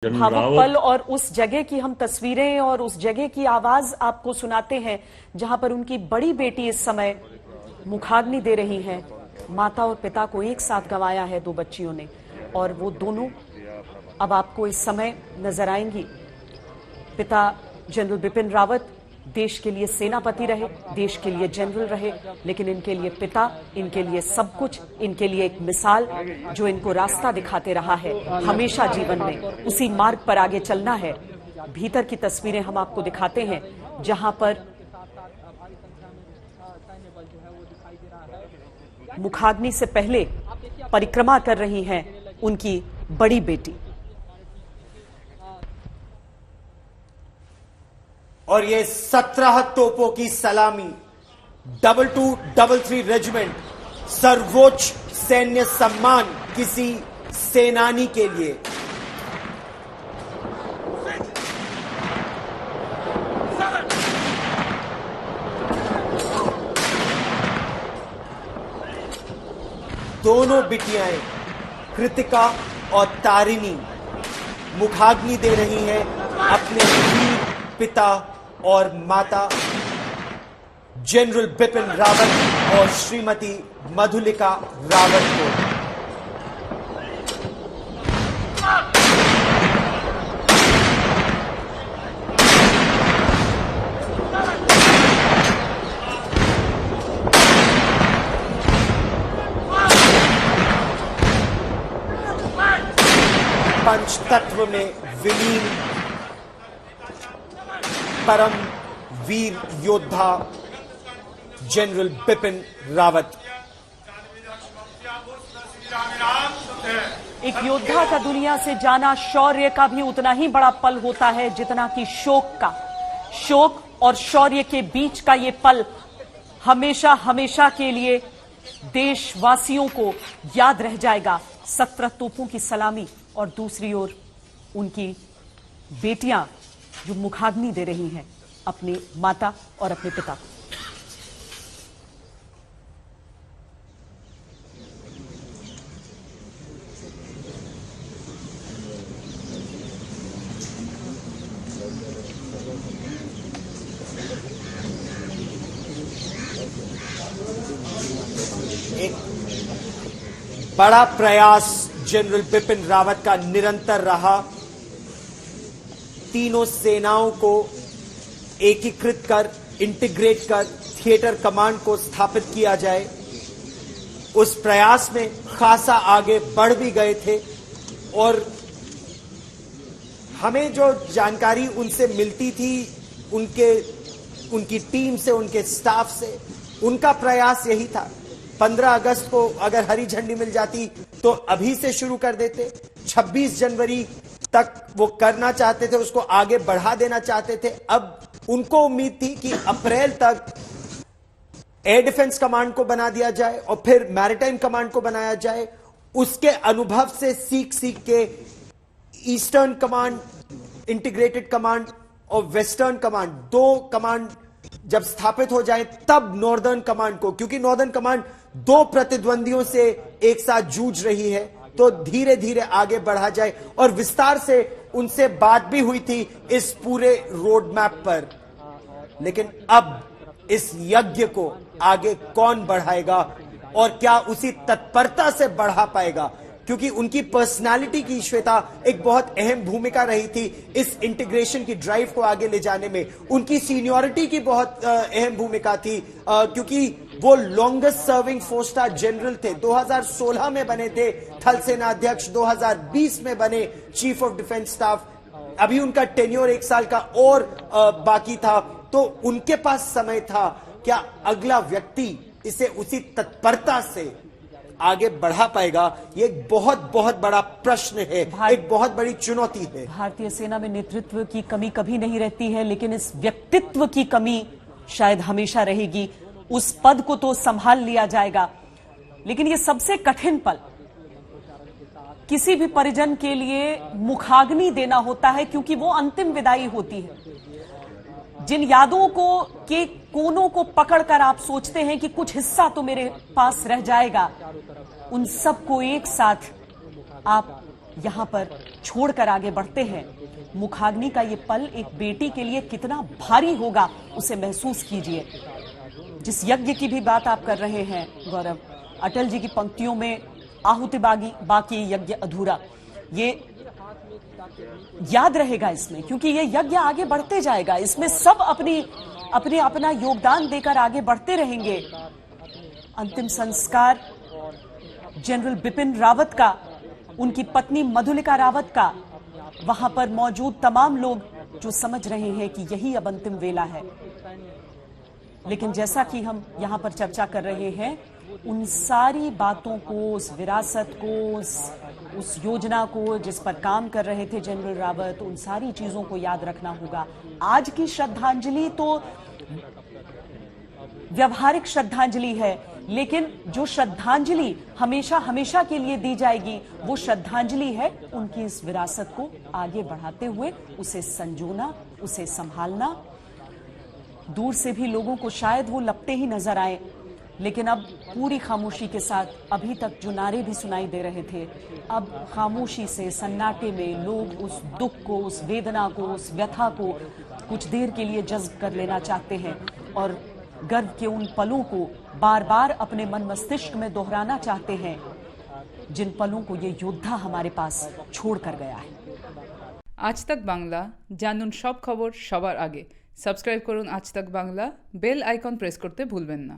भावुक पल और उस जगह की हम तस्वीरें और उस जगह की आवाज आपको सुनाते हैं जहां पर उनकी बड़ी बेटी इस समय मुखाग्नि दे रही हैं। माता और पिता को एक साथ गंवाया है दो बच्चियों ने, और वो दोनों अब आपको इस समय नजर आएंगी। पिता जनरल बिपिन रावत देश के लिए सेनापति रहे, देश के लिए जनरल रहे, लेकिन इनके लिए पिता, इनके लिए सब कुछ, इनके लिए एक मिसाल जो इनको रास्ता दिखाते रहा है हमेशा जीवन में, उसी मार्ग पर आगे चलना है। भीतर की तस्वीरें हम आपको दिखाते हैं जहां पर मुखाग्नि से पहले परिक्रमा कर रही हैं उनकी बड़ी बेटी। और ये 17 तोपों की सलामी 2233 रेजिमेंट, सर्वोच्च सैन्य सम्मान किसी सेनानी के लिए। दोनों बिटियाएं कृतिका और तारिणी मुखाग्नि दे रही हैं अपने वीर पिता और माता जनरल बिपिन रावत और श्रीमती मधुलिका रावत को। पंचतत्व में विलीन परम वीर योद्धा जनरल बिपिन रावत। एक योद्धा का दुनिया से जाना शौर्य का भी उतना ही बड़ा पल होता है जितना कि शोक का। शोक और शौर्य के बीच का ये पल हमेशा हमेशा के लिए देशवासियों को याद रह जाएगा। 17 तोपों की सलामी और दूसरी ओर उनकी बेटियां जो मुखाग्नि दे रही हैं अपनी माता और अपने पिता को। एक बड़ा प्रयास जनरल बिपिन रावत का निरंतर रहा, तीनों सेनाओं को एकीकृत कर, इंटीग्रेट कर थिएटर कमांड को स्थापित किया जाए। उस प्रयास में खासा आगे बढ़ भी गए थे और हमें जो जानकारी उनसे मिलती थी, उनकी टीम से, उनके स्टाफ से, उनका प्रयास यही था 15 अगस्त को अगर हरी झंडी मिल जाती तो अभी से शुरू कर देते। 26 जनवरी तक वो करना चाहते थे, उसको आगे बढ़ा देना चाहते थे। अब उनको उम्मीद थी कि अप्रैल तक एयर डिफेंस कमांड को बना दिया जाए और फिर मैरिटाइम कमांड को बनाया जाए। उसके अनुभव से सीख के ईस्टर्न कमांड, इंटीग्रेटेड कमांड और वेस्टर्न कमांड, दो कमांड जब स्थापित हो जाए तब नॉर्दर्न कमांड को, क्योंकि नॉर्दर्न कमांड दो प्रतिद्वंदियों से एक साथ जूझ रही है, तो धीरे धीरे आगे बढ़ा जाए। और विस्तार से उनसे बात भी हुई थी इस पूरे रोड मैप पर। लेकिन अब इस यज्ञ को आगे कौन बढ़ाएगा और क्या उसी तत्परता से बढ़ा पाएगा, क्योंकि उनकी पर्सनालिटी की, श्वेता, एक बहुत अहम भूमिका रही थी इस इंटीग्रेशन की ड्राइव को आगे ले जाने में। उनकी सीनियरिटी की बहुत अहम भूमिका थी, क्योंकि वो लॉन्गेस्ट सर्विंग 4-स्टार जनरल थे। 2016 में बने थे थल सेना अध्यक्ष, 2020 में बने चीफ ऑफ डिफेंस स्टाफ। अभी उनका टेन्योर 1 साल का और बाकी था, तो उनके पास समय था। क्या अगला व्यक्ति इसे उसी तत्परता से आगे बढ़ा पाएगा? ये एक बहुत बहुत बड़ा प्रश्न है, एक बहुत बड़ी चुनौती है। भारतीय सेना में नेतृत्व की कमी कभी नहीं रहती है, लेकिन इस व्यक्तित्व की कमी शायद हमेशा रहेगी। उस पद को तो संभाल लिया जाएगा, लेकिन ये सबसे कठिन पल किसी भी परिजन के लिए मुखाग्नि देना होता है, क्योंकि वो अंतिम विदाई होती है। जिन यादों को के कोनों को पकड़कर आप सोचते हैं कि कुछ हिस्सा तो मेरे पास रह जाएगा, उन सबको एक साथ आप यहाँ पर छोड़कर आगे बढ़ते हैं। मुखाग्नि का ये पल एक बेटी के लिए कितना भारी होगा उसे महसूस कीजिए। जिस यज्ञ की भी बात आप कर रहे हैं गौरव, अटल जी की पंक्तियों में आहुति बाकी यज्ञ अधूरा, ये याद रहेगा इसमें, क्योंकि ये यज्ञ आगे बढ़ते जाएगा। इसमें सब अपना योगदान देकर आगे बढ़ते रहेंगे। अंतिम संस्कार जनरल बिपिन रावत का, उनकी पत्नी मधुलिका रावत का, वहां पर मौजूद तमाम लोग जो समझ रहे हैं कि यही अब अंतिम वेला है। लेकिन जैसा कि हम यहां पर चर्चा कर रहे हैं, उन सारी बातों को, उस विरासत को, उस योजना को जिस पर काम कर रहे थे जनरल रावत, उन सारी चीजों को याद रखना होगा। आज की श्रद्धांजलि तो व्यवहारिक श्रद्धांजलि है, लेकिन जो श्रद्धांजलि हमेशा हमेशा के लिए दी जाएगी, वो श्रद्धांजलि है उनकी इस विरासत को आगे बढ़ाते हुए उसे संजोना, उसे संभालना। दूर से भी लोगों को शायद वो लपटे ही नजर आए, लेकिन अब पूरी खामोशी के साथ, अभी तक जो नारे भी सुनाई दे रहे थे, अब खामोशी से, सन्नाटे में लोग उस दुख को, उस वेदना को, उस व्यथा को कुछ देर के लिए जज्ब कर लेना चाहते हैं और गर्व के उन पलों को बार बार अपने मन मस्तिष्क में दोहराना चाहते हैं, जिन पलों को ये योद्धा हमारे पास छोड़ कर गया है। आज तक बांग्ला, जानून सब खबर सबार आगे। সাবস্ক্রাইব করুন আজ তাক বাংলা, বেল আইকন প্রেস করতে ভুলবেন না।